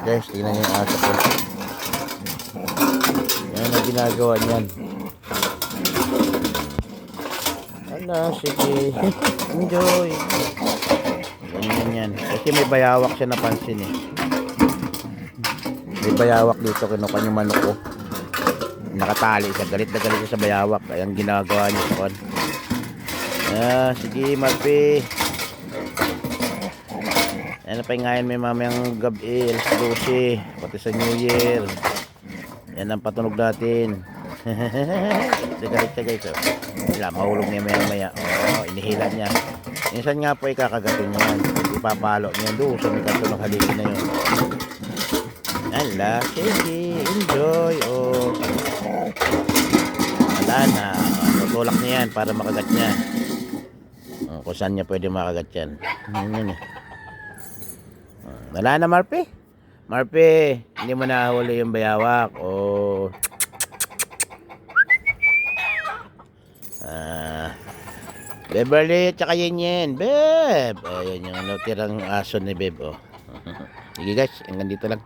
Guys, tingnan niyo yung aso ko. Yan ang ginagawa niyan. Ala, sige. Enjoy. Ganyan yan. Kasi may bayawak siya, napansin eh. May bayawak dito, kinuha yung manok ko. Nakatali siya, galit na galit siya sa bayawak. Kaya ang ginagawa niya sa kon. Sige, Marpi. Ano pa ngayon, may mamayang gabi, alas 12, pati sa New Year. Yan ang patunog natin. Galit siya guys. Wala, mahulog niya maya maya. Inihila niya. Minsan nga po ikakagatin niya yan. Ipapalo niya doon sa may kanto ng haligi na yun. Ala, sige, enjoy. Wala na. Tutulak niya yan para makagat niya. Kung saan niya pwede makagat yan. Yan. Wala na, Marpi. Marpi, hindi mo nahuli yung bayawak. Beverly, tsaka Yen. Beb. Ayan yung natirang aso ni Beb. Sige guys, hanggang dito lang.